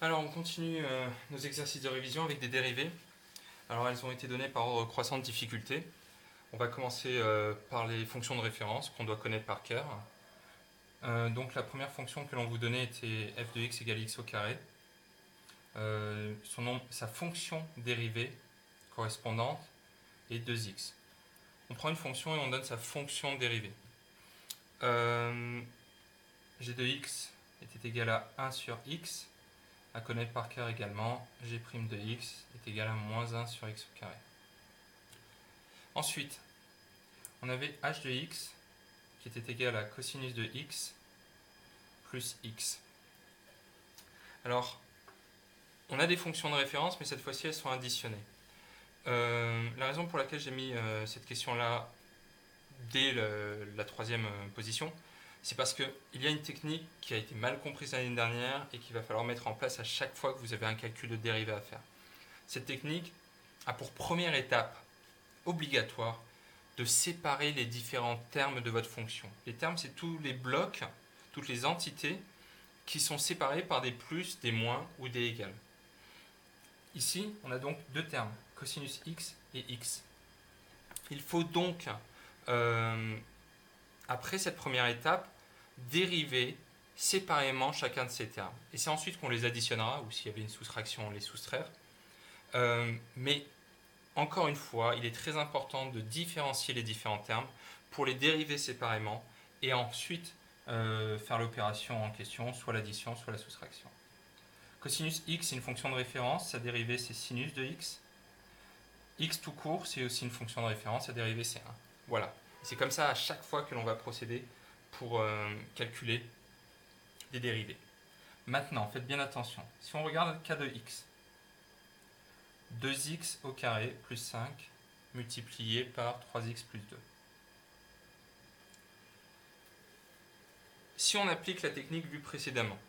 Alors on continue nos exercices de révision avec des dérivées. Alors elles ont été données par ordre croissant de difficulté. On va commencer par les fonctions de référence qu'on doit connaître par cœur. Donc la première fonction que l'on vous donnait était f de x égale x au carré. Sa fonction dérivée correspondante est 2x. On prend une fonction et on donne sa fonction dérivée. G de x était égal à 1 sur x. À connaître par cœur également, g' de x est égal à moins 1 sur x au carré. Ensuite, on avait h de x qui était égal à cosinus de x plus x. Alors, on a des fonctions de référence, mais cette fois-ci, elles sont additionnées. La raison pour laquelle j'ai mis cette question-là dès la troisième position, c'est parce qu'il y a une technique qui a été mal comprise l'année dernière et qu'il va falloir mettre en place à chaque fois que vous avez un calcul de dérivée à faire. Cette technique a pour première étape obligatoire de séparer les différents termes de votre fonction. Les termes, c'est tous les blocs, toutes les entités qui sont séparés par des plus, des moins ou des égales. Ici, on a donc deux termes, cosinus x et x. Il faut donc, après cette première étape, dériver séparément chacun de ces termes. Et c'est ensuite qu'on les additionnera, ou s'il y avait une soustraction, on les soustraire. Mais encore une fois, il est très important de différencier les différents termes pour les dériver séparément et ensuite faire l'opération en question, soit l'addition, soit la soustraction. Cosinus x, c'est une fonction de référence, sa dérivée c'est sinus de x. X tout court, c'est aussi une fonction de référence, sa dérivée c'est 1. Voilà. C'est comme ça à chaque fois que l'on va procéder pour calculer des dérivées. Maintenant, faites bien attention. Si on regarde le cas de x, 2x au carré plus 5 multiplié par 3x plus 2. Si on applique la technique vue précédemment,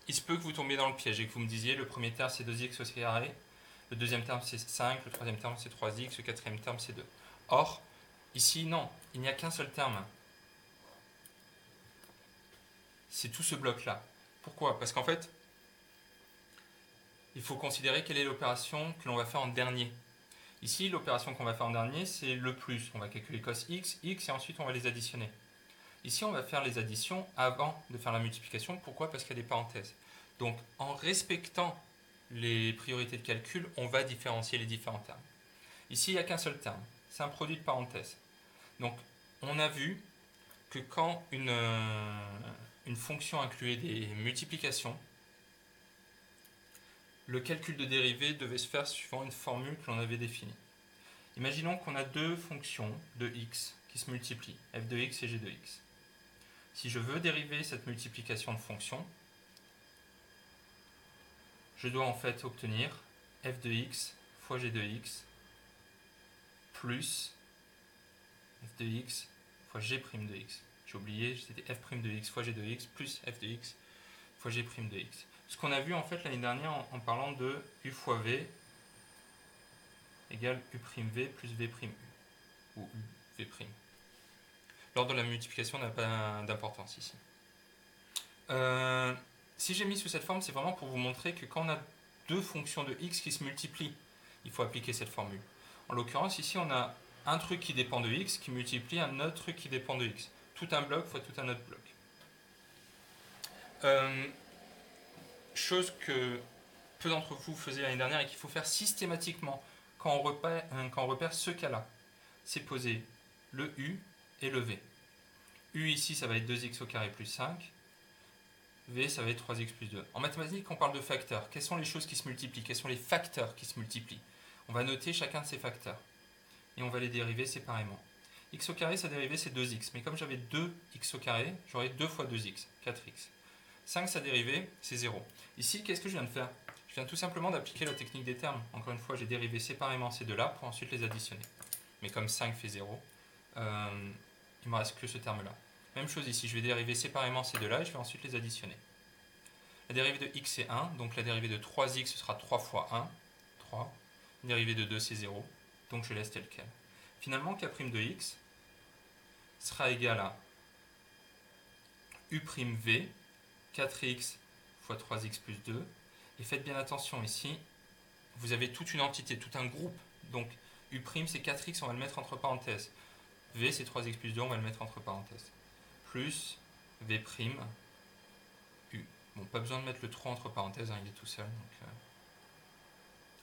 il se peut que vous tombiez dans le piège et que vous me disiez le premier terme c'est 2x au carré, le deuxième terme c'est 5, le troisième terme c'est 3x, le quatrième terme c'est 2. Or, ici non, il n'y a qu'un seul terme. C'est tout ce bloc-là. Pourquoi? Parce qu'en fait, il faut considérer quelle est l'opération que l'on va faire en dernier. Ici, l'opération qu'on va faire en dernier, c'est le plus. On va calculer cos x, x, et ensuite on va les additionner. Ici, on va faire les additions avant de faire la multiplication. Pourquoi? Parce qu'il y a des parenthèses. Donc, en respectant les priorités de calcul, on va différencier les différents termes. Ici, il n'y a qu'un seul terme. C'est un produit de parenthèses. Donc, on a vu que quand une fonction incluait des multiplications, le calcul de dérivée devait se faire suivant une formule que l'on avait définie. Imaginons qu'on a deux fonctions de x qui se multiplient, f de x et g de x. Si je veux dériver cette multiplication de fonctions, je dois en fait obtenir f de x fois g de x plus f de x fois g' de x. J'ai oublié, c'était f' de x fois g de x plus f de x fois g' de x. Ce qu'on a vu en fait l'année dernière en parlant de u fois v égale u'v plus v' u, ou uv'. L'ordre de la multiplication n'a pas d'importance ici. Si j'ai mis sous cette forme, c'est vraiment pour vous montrer que quand on a deux fonctions de x qui se multiplient, il faut appliquer cette formule. En l'occurrence, ici, on a un truc qui dépend de x qui multiplie un autre truc qui dépend de x. Tout un bloc fois tout un autre bloc. Chose que peu d'entre vous faisaient l'année dernière et qu'il faut faire systématiquement quand on repère ce cas-là. C'est poser le u et le v. U ici, ça va être 2x au carré plus 5. V, ça va être 3x plus 2. En mathématiques, on parle de facteurs. Quelles sont les choses qui se multiplient? Quels sont les facteurs qui se multiplient? On va noter chacun de ces facteurs. Et on va les dériver séparément. X au carré, sa dérivée, c'est 2x. Mais comme j'avais 2x au carré, j'aurai 2 fois 2x, 4x. 5, sa dérivée, c'est 0. Ici, qu'est-ce que je viens de faire? Je viens tout simplement d'appliquer la technique des termes. Encore une fois, j'ai dérivé séparément ces deux-là pour ensuite les additionner. Mais comme 5 fait 0, il ne me reste que ce terme-là. Même chose ici, je vais dériver séparément ces deux-là et je vais ensuite les additionner. La dérivée de x c'est 1, donc la dérivée de 3x ce sera 3 fois 1, 3. La dérivée de 2 c'est 0, donc je laisse tel quel. Finalement, k' de x sera égal à u'v, 4x fois 3x plus 2, Et faites bien attention ici, vous avez toute une entité, tout un groupe. Donc U' c'est 4x, on va le mettre entre parenthèses. V c'est 3x plus 2, on va le mettre entre parenthèses. Plus V', U. Bon, pas besoin de mettre le 3 entre parenthèses, hein, il est tout seul, donc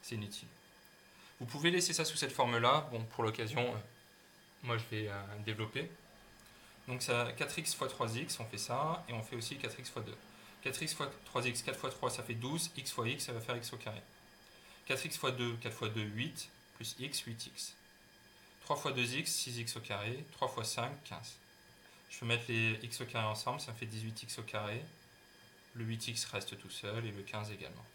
c'est inutile. Vous pouvez laisser ça sous cette forme-là. Bon, pour l'occasion, moi je vais développer. Donc ça 4x fois 3x, on fait ça, et on fait aussi 4x fois 2. 4x fois 3x, 4 fois 3, ça fait 12, x fois x, ça va faire x au carré. 4x fois 2, 4 fois 2, 8, plus x, 8x. 3 fois 2x, 6x au carré, 3 fois 5, 15. Je peux mettre les x au carré ensemble, ça me fait 18x au carré. Le 8x reste tout seul, et le 15 également.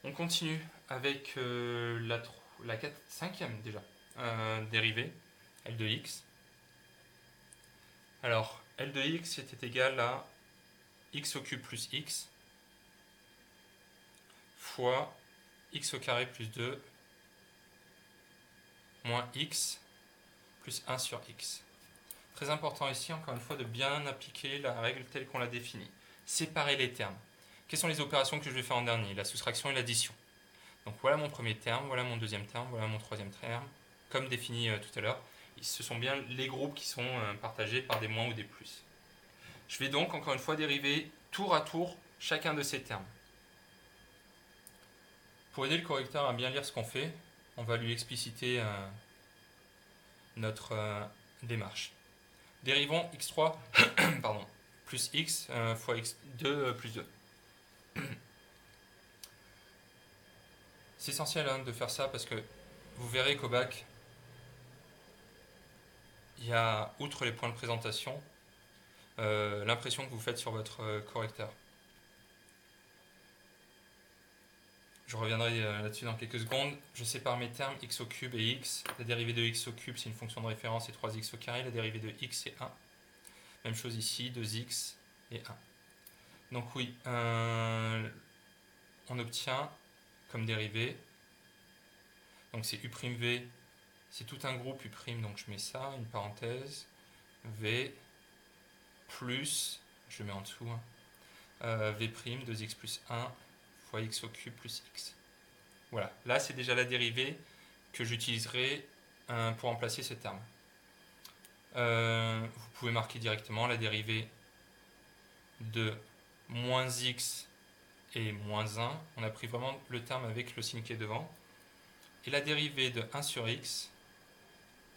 On continue avec la 5e déjà dérivée, L de x. Alors, L de x était égal à x au cube plus x fois x au carré plus 2 moins x plus 1 sur x. Très important ici, encore une fois, de bien appliquer la règle telle qu'on l'a définie. Séparer les termes. Quelles sont les opérations que je vais faire en dernier? La soustraction et l'addition. Donc voilà mon premier terme, voilà mon deuxième terme, voilà mon troisième terme. Comme défini tout à l'heure, ce sont bien les groupes qui sont partagés par des moins ou des plus. Je vais donc, encore une fois, dériver tour à tour chacun de ces termes. Pour aider le correcteur à bien lire ce qu'on fait, on va lui expliciter notre démarche. Dérivons x3 pardon, plus x fois x2 plus 2. C'est essentiel de faire ça parce que vous verrez qu'au bac, il y a, outre les points de présentation, l'impression que vous faites sur votre correcteur. Je reviendrai là-dessus dans quelques secondes. Je sépare mes termes x au cube et x. La dérivée de x au cube, c'est une fonction de référence, c'est 3x au carré. La dérivée de x, c'est 1. Même chose ici, 2x et 1. Donc oui, on obtient comme dérivée, donc c'est u'v, c'est tout un groupe u', donc je mets ça, une parenthèse, v, plus, je mets en dessous, v', 2x plus 1, fois x au cube plus x. Voilà, là c'est déjà la dérivée que j'utiliserai pour remplacer ce terme. Vous pouvez marquer directement la dérivée de moins x et moins 1. On a pris vraiment le terme avec le signe qui est devant. Et la dérivée de 1 sur x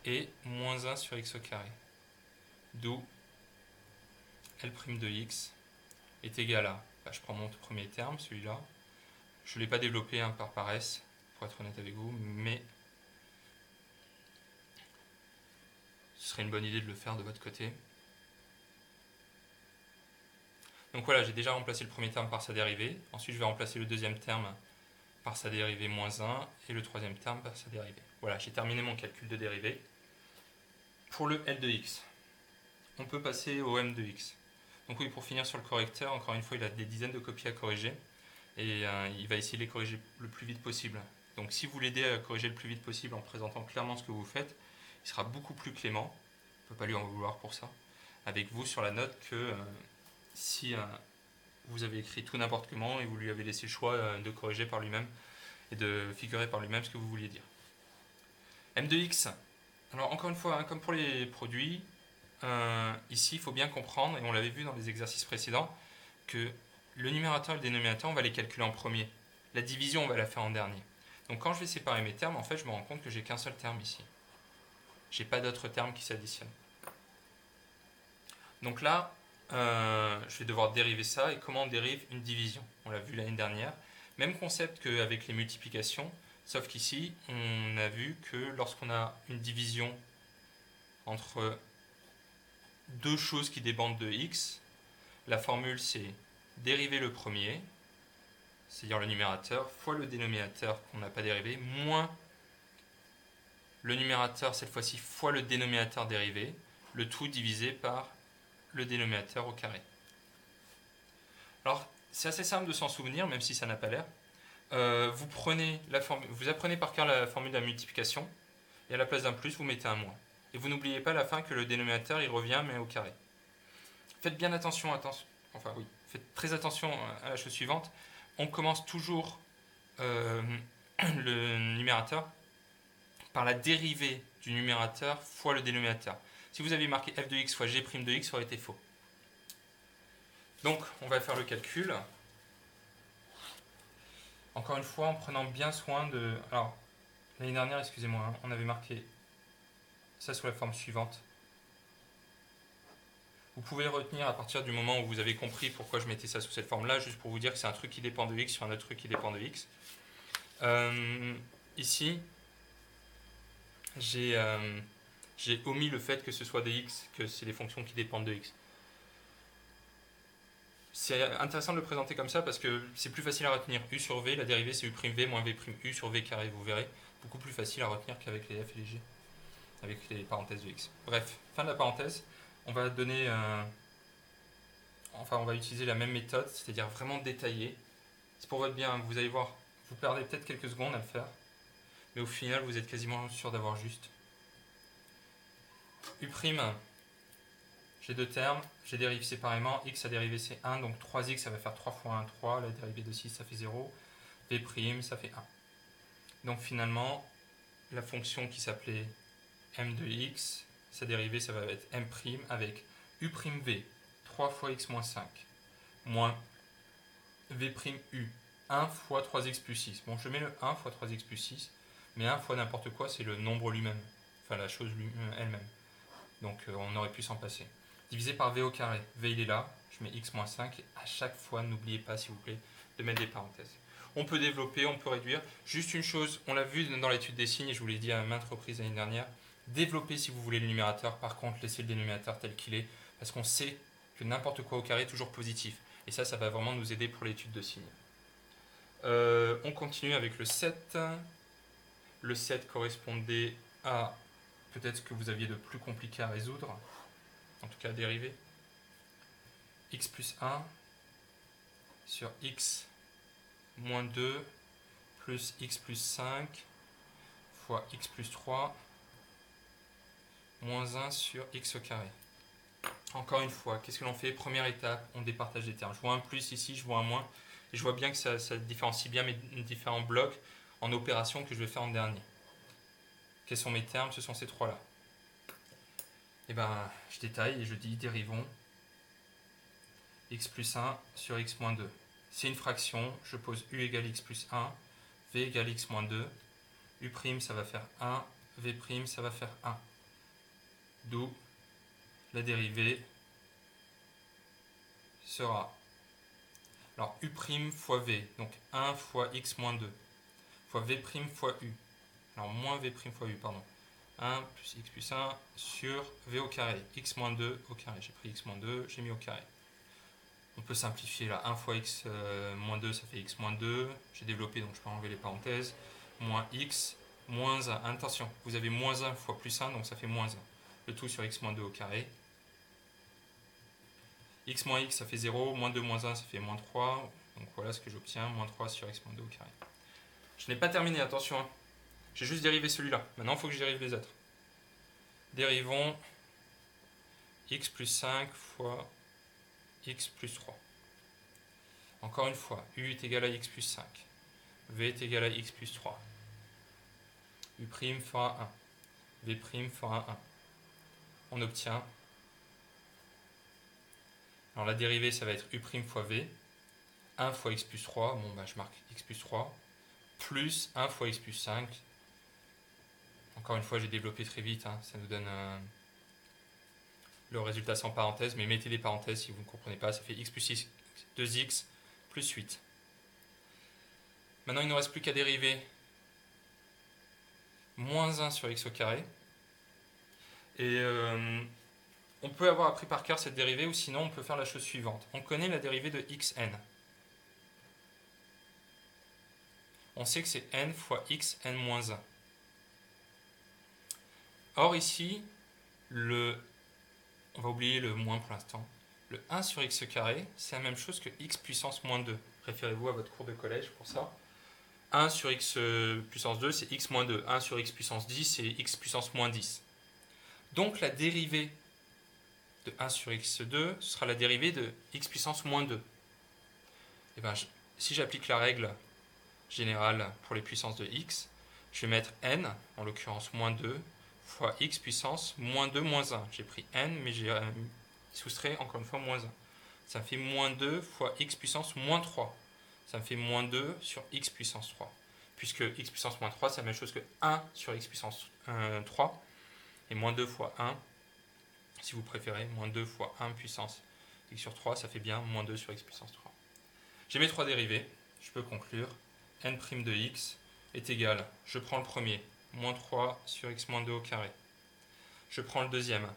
est moins 1 sur x au carré. D'où L' de x est égal à, je prends mon premier terme, celui-là. Je ne l'ai pas développé par paresse, pour être honnête avec vous, mais ce serait une bonne idée de le faire de votre côté. Donc voilà, j'ai déjà remplacé le premier terme par sa dérivée. Ensuite, je vais remplacer le deuxième terme par sa dérivée moins 1 et le troisième terme par sa dérivée. Voilà, j'ai terminé mon calcul de dérivée. Pour le L de x, on peut passer au M de x. Donc oui, pour finir sur le correcteur, encore une fois, il a des dizaines de copies à corriger et il va essayer de les corriger le plus vite possible. Donc si vous l'aidez à corriger le plus vite possible en présentant clairement ce que vous faites, il sera beaucoup plus clément. On ne peut pas lui en vouloir pour ça. Avec vous sur la note que si vous avez écrit tout n'importe comment et vous lui avez laissé le choix de corriger par lui-même et de figurer par lui-même ce que vous vouliez dire. M de x. Alors encore une fois, comme pour les produits, ici il faut bien comprendre, et on l'avait vu dans les exercices précédents, que le numérateur et le dénominateur, on va les calculer en premier. La division, on va la faire en dernier. Donc quand je vais séparer mes termes, en fait, je me rends compte que j'ai qu'un seul terme ici. J'ai pas d'autres termes qui s'additionnent. Donc là, je vais devoir dériver ça. Et comment on dérive une division? On l'a vu l'année dernière. Même concept qu'avec les multiplications, sauf qu'ici, on a vu que lorsqu'on a une division entre deux choses qui dépendent de x, la formule c'est dériver le premier, c'est-à-dire le numérateur, fois le dénominateur qu'on n'a pas dérivé, moins le numérateur cette fois-ci fois le dénominateur dérivé, le tout divisé par le dénominateur au carré. Alors c'est assez simple de s'en souvenir, même si ça n'a pas l'air. Vous apprenez par cœur la formule de la multiplication, et à la place d'un plus, vous mettez un moins. Et vous n'oubliez pas à la fin que le dénominateur il revient mais au carré. Faites bien attention, faites très attention à la chose suivante. On commence toujours le numérateur par la dérivée du numérateur fois le dénominateur. Si vous aviez marqué f de x fois g' de x, ça aurait été faux. Donc, on va faire le calcul. Encore une fois, en prenant bien soin de... Alors, l'année dernière, excusez-moi, hein, on avait marqué ça sous la forme suivante. Vous pouvez retenir à partir du moment où vous avez compris pourquoi je mettais ça sous cette forme-là, juste pour vous dire que c'est un truc qui dépend de x sur un autre truc qui dépend de x. Ici, j'ai omis le fait que ce soit des x, que c'est des fonctions qui dépendent de x. C'est intéressant de le présenter comme ça parce que c'est plus facile à retenir. U sur v, la dérivée c'est u'v moins v'u sur v carré, vous verrez. Beaucoup plus facile à retenir qu'avec les f et les g, avec les parenthèses de x. Bref, fin de la parenthèse. On va donner on va utiliser la même méthode, c'est-à-dire vraiment détaillée. C'est pour votre bien, vous allez voir, vous perdez peut-être quelques secondes à le faire, mais au final vous êtes quasiment sûr d'avoir juste. U', j'ai deux termes, j'ai dérive séparément, x à dérivée c'est 1, donc 3x ça va faire 3 fois 1, 3, la dérivée de 6 ça fait 0, v' ça fait 1. Donc finalement, la fonction qui s'appelait m de x, sa dérivée ça va être m' avec u'v, 3 fois x moins 5, moins v'u, 1 fois 3x plus 6. Bon, je mets le 1 fois 3x plus 6, mais 1 fois n'importe quoi, c'est le nombre lui-même, enfin la chose elle-même. Donc on aurait pu s'en passer. Divisé par v au carré. V il est là, je mets x moins 5, et à chaque fois, n'oubliez pas s'il vous plaît de mettre des parenthèses. On peut développer, on peut réduire. Juste une chose, on l'a vu dans l'étude des signes, et je vous l'ai dit à maintes reprises l'année dernière, développez si vous voulez le numérateur, par contre laissez le dénominateur tel qu'il est, parce qu'on sait que n'importe quoi au carré est toujours positif. Et ça va vraiment nous aider pour l'étude de signes. On continue avec le 7. Le 7 correspondait à peut-être ce que vous aviez de plus compliqué à résoudre, en tout cas à dériver. X plus 1 sur x moins 2 plus x plus 5 fois x plus 3 moins 1 sur x au carré. Encore une fois, qu'est-ce que l'on fait? Première étape, on départage les termes. Je vois un plus ici, je vois un moins. Et je vois bien que ça différencie bien mes différents blocs en opérations que je vais faire en dernier. Quels sont mes termes? Ce sont ces trois-là. Et ben, je détaille et je dis dérivons x plus 1 sur x moins 2. C'est une fraction, je pose u égale x plus 1, v égale x moins 2, u' ça va faire 1, v' ça va faire 1. D'où la dérivée sera, alors u' fois v, donc 1 fois x moins 2, fois v' fois u, alors moins v' fois u, pardon, 1 plus x plus 1 sur v au carré, x moins 2 au carré, j'ai pris x moins 2, j'ai mis au carré. On peut simplifier là, 1 fois x moins 2, ça fait x moins 2, j'ai développé donc je peux enlever les parenthèses, moins x, moins 1, attention, vous avez moins 1 fois plus 1, donc ça fait moins 1, le tout sur x moins 2 au carré. X moins x ça fait 0, moins 2 moins 1 ça fait moins 3, donc voilà ce que j'obtiens, moins 3 sur x moins 2 au carré. Je n'ai pas terminé, attention, hein. J'ai juste dérivé celui-là, maintenant il faut que je dérive les autres. Dérivons x plus 5 fois x plus 3. Encore une fois, u est égal à x plus 5, v est égal à x plus 3, u' fera 1, v' fera 1. On obtient, alors la dérivée ça va être u' fois v, 1 fois x plus 3, bon bah je marque x plus 3, plus 1 fois x plus 5. Encore une fois j'ai développé très vite, hein, ça nous donne le résultat sans parenthèse, mais mettez les parenthèses si vous ne comprenez pas, ça fait x plus 6, 2x plus 8. Maintenant il ne nous reste plus qu'à dériver moins 1 sur x au carré. Et on peut avoir appris par cœur cette dérivée, ou sinon on peut faire la chose suivante. On connaît la dérivée de xn. On sait que c'est n fois xn moins 1. Or ici, on va oublier le moins pour l'instant. Le 1 sur x carré, c'est la même chose que x puissance moins 2. Référez-vous à votre cours de collège pour ça. 1 sur x puissance 2, c'est x moins 2. 1 sur x puissance 10, c'est x puissance moins 10. Donc la dérivée de 1 sur x2, ce sera la dérivée de x puissance moins 2. Et ben, si j'applique la règle générale pour les puissances de x, je vais mettre n, en l'occurrence moins 2, fois x puissance moins 2 moins 1. J'ai pris n, mais j'ai soustrait encore une fois moins 1. Ça me fait moins 2 fois x puissance moins 3. Ça me fait moins 2 sur x puissance 3. Puisque x puissance moins 3, c'est la même chose que 1 sur x puissance 3. Et moins 2 fois 1, si vous préférez, moins 2 fois 1 puissance x sur 3, ça fait bien moins 2 sur x puissance 3. J'ai mes trois dérivés, je peux conclure. N' de x est égal, je prends le premier, moins 3 sur x moins 2 au carré. Je prends le deuxième,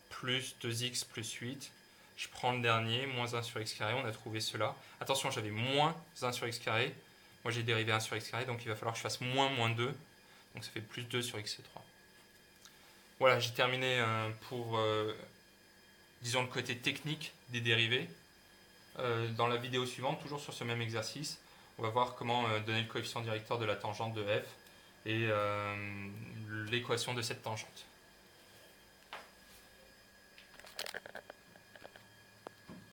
plus 2x plus 8. Je prends le dernier, moins 1 sur x carré, on a trouvé cela. Attention, j'avais moins 1 sur x carré. Moi j'ai dérivé 1 sur x carré, donc il va falloir que je fasse moins 2. Donc ça fait plus 2 sur x3. Voilà, j'ai terminé pour, disons, le côté technique des dérivés. Dans la vidéo suivante, toujours sur ce même exercice, on va voir comment donner le coefficient directeur de la tangente de f et l'équation de cette tangente.